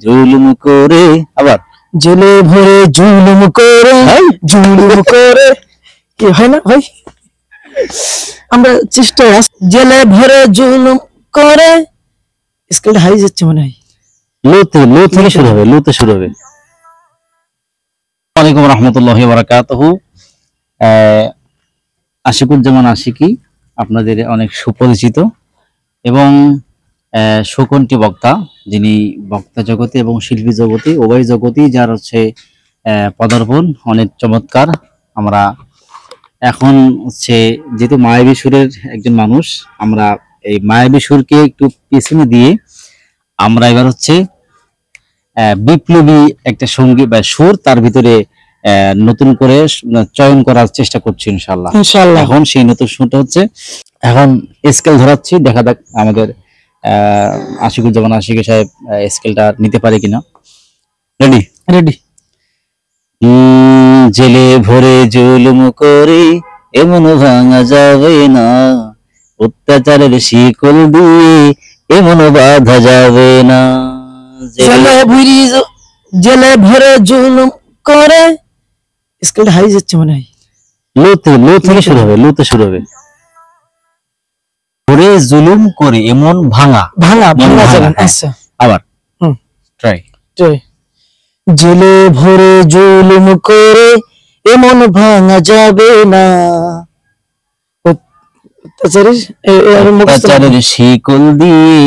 জুলুম করে, আবার জেলে ভরে জুলুম করে, জুলুম করে, কি হয় না ভাই? আমরা চেষ্টা, জেলে ভরে জুলুম করে, স্কেলটা হাই যাচ্ছে মনে হয়। লো থেকে শুরু হবে, লোতে শুরু হবে। আসসালামু আলাইকুম রহমতুল্লাহি ওয়া বারাকাতুহু। আশিকুজ্জামান আশিকি আপনাদের অনেক সুপরিচিত এবং সুকণ্ঠী বক্তা, যিনি বক্তা জগতে এবং শিল্পী জগতে উভয় জগতেই যার হচ্ছে পদার্পণ অনেক চমৎকার। আমরা এখন হচ্ছে যেহেতু মায়াবী সুরের একজন মানুষ, আমরা এই মায়াবী সুরকে একটু পিছনে দিয়ে আমরা এবার হচ্ছে বিপ্লবী একটা সঙ্গীত বা সুর তার ভিতরে নতুন করে চয়ন করার চেষ্টা করছি ইনশাআল্লাহ। এখন সেই নতুন সুরটা হচ্ছে, এখন স্কেল ধরাচ্ছি, দেখা যাক আমাদের আশিকুজ্জামান আশিকি সাহেব স্কেলটা নিতে পারে কিনা। রেডি? রেডি। জেলে ভরে জুলুম করে এমন ভাঙা যাবে না, অত্যাচারের শিকল দিয়ে এমন বাঁধা যাবে না। জেলে ভরে জুলুম করে, স্কেলটা হাই যাচ্ছে মনে হয়। লো থেকে শুরু হবে, লোতে শুরু হবে। ভরে জুলুম করে এমন ভাঙা যাবে। আচ্ছা, আবার ট্রাই। জেলে ভরে জুলুম করে এমন ভাঙা যাবে না, অত্যাচারের শিকল দিয়ে,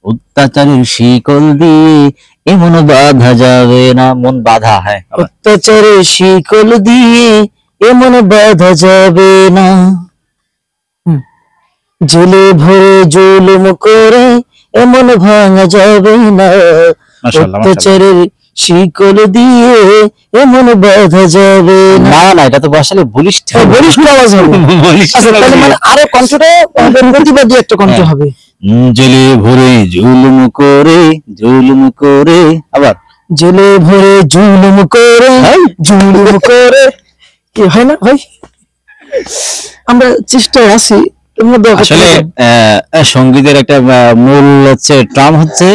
অত্যাচারের শিকল দিয়ে এমন বাঁধা যাবে না। মন বাঁধা, হ্যাঁ, অত্যাচারের শিকল দিয়ে এমন বাঁধা যাবে না। জেলে ভরে জুলুম করে এমন ভাঙা যাবে না, অত্যাচারের শিকল দিয়ে এমন বাঁধা যাবে না। না, এটা তো আসলে বলিষ্ঠ আওয়াজ হবে। আচ্ছা, তাহলে মানে আরো কণ্ঠটা প্রতিবাদী একটা কণ্ঠ হবে। জেলে ভরে জুলুম করে, জুলুম করে, আবার জেলে ভরে জুলুম করে, জুলুম করে, কি হয় না ভাই? আমরা চেষ্টায় আছি। আসলে সঙ্গীতের একটা মূল হচ্ছে টার্ম হচ্ছে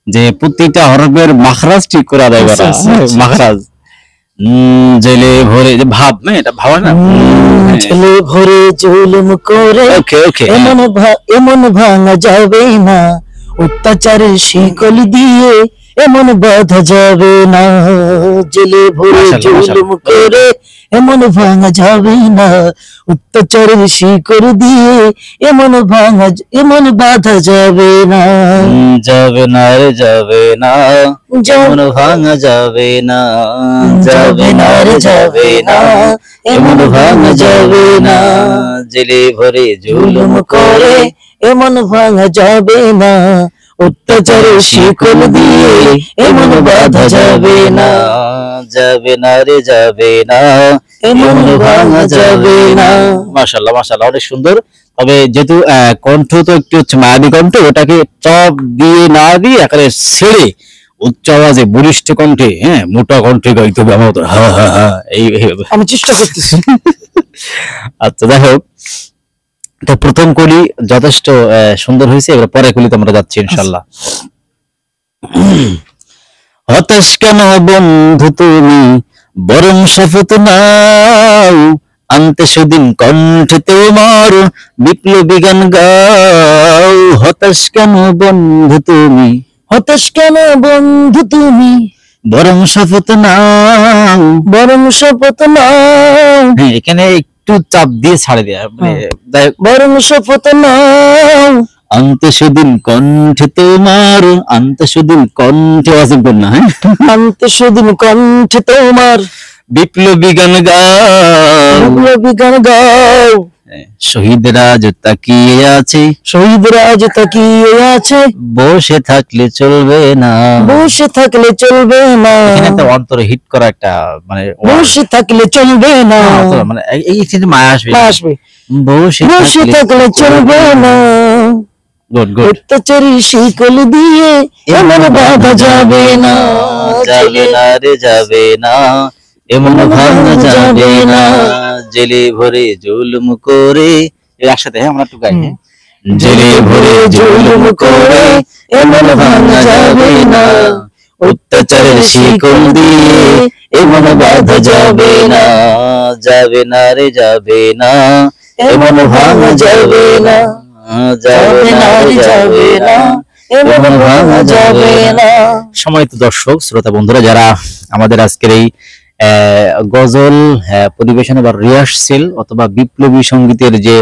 যে প্রতিটা হরফের মাখরাজ ঠিক করে আদায় করা। মাখরাজ জেলে ভরে যে ভাব, না এটা ভাব না। জেলে ভরে জুলুম করে এমন ভাঙা যাবে না, অত্যাচারের শিকল দিয়ে এমন বাঁধা যাবে না। জেলে ভরে জুলুম করে এমন ভাঙা যাবে না, অত্যাচারের শিকল দিয়ে এমন বাঁধা যাবে না। যাবে না রে যাবে না, যেমন ভাঙা যাবে না। যাবে না রে যাবে না, এমন ভাঙা যাবে না। জেলে ভরে জুলুম করে এমন ভাঙা যাবে না, অত্যাচারের শিকল দিয়ে এমন বাঁধা যাবে না। যাবে না রে যাবে না, এমন ভাঙা যাবে না। মাশাআল্লাহ, মাশাআল্লাহ, অনেক সুন্দর। তবে যেহেতু কণ্ঠ তো একটু হচ্ছে মায়াবী কণ্ঠ, ওটাকে চপ দিয়ে না দিয়ে একেবারে ছেড়ে উচ্চ আওয়াজে বলিষ্ঠ কণ্ঠে, হ্যাঁ, মোটা কণ্ঠে গাইতে হবে আমার। এই আমি চেষ্টা করতেছি। আচ্ছা, যাই হোক, তো প্রথম কলি যথেষ্ট সুন্দর হয়েছে, এবার পরে কলিতে আমরা যাচ্ছি ইনশাআল্লাহ। হতাশ কেন বন্ধু তুমি, বরং শপথ নাও, আনতে সেদিন কণ্ঠে তোমার বিপ্লবী গান গাও। হতাশ কেন বন্ধু তুমি, হতাশ কেন বন্ধু তুমি, বরং শপথ নাও, বরং শপথ নাও। হ্যাঁ, এখানে একটু চাপ দিয়ে ছাড়ে দেয়া, বরং শপথ নাও, আনতে সেদিন কণ্ঠে তোমার, আনতে সেদিন কণ্ঠে ওয়াজিব না, হ্যাঁ, আনতে সেদিন কণ্ঠে তোমার বিপ্লবী গান গাও, বিপ্লবী গান গাও। শহীদরা আজ তাকিয়ে আছে, শহীদরা আজ তাকিয়ে আছে, বসে থাকলে চলবে না, বসে থাকলে চলবে না। এখানে একটা অন্তরে হিট করা একটা মানে বসে থাকলে চলবে না, মানে এই মায়া আসবে, বসে থাকলে চলবে না। অত্যাচারের শিকল দিয়ে এমন বাঁধা যাবে না। যাবে না রে যাবে না, এমন ভাঙা যাবে না। জেলে ভরে জুলুম করে, একসাথে আমরা একটু গাই। জেলে ভরে জুলুম করে এমন ভাঙা যাবে না, অত্যাচারের শিকল দিয়ে এ মন বাঁধা যাবে না, যাবে না রে যাবে না, এ মন ভাঙা যাবে না, যাবে না রে যাবে না, এ মন ভাঙা যাবে না। সম্মানিত দর্শক শ্রোতা বন্ধুরা, যারা আমাদের আজকের এই গজল পরিবেশনা বা রিহার্সেল অথবা বিপ্লবী সঙ্গীতের যে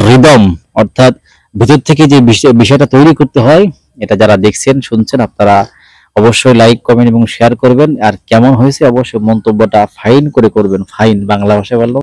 রিদম, অর্থাৎ ভিতর থেকে যে বিষয়টা তৈরি করতে হয়, এটা যারা দেখছেন শুনছেন, আপনারা অবশ্যই লাইক কমেন্ট এবং শেয়ার করবেন। আর কেমন হয়েছে অবশ্যই মন্তব্যটা ফাইন করে করবেন, ফাইন বাংলা ভাষায় বললো।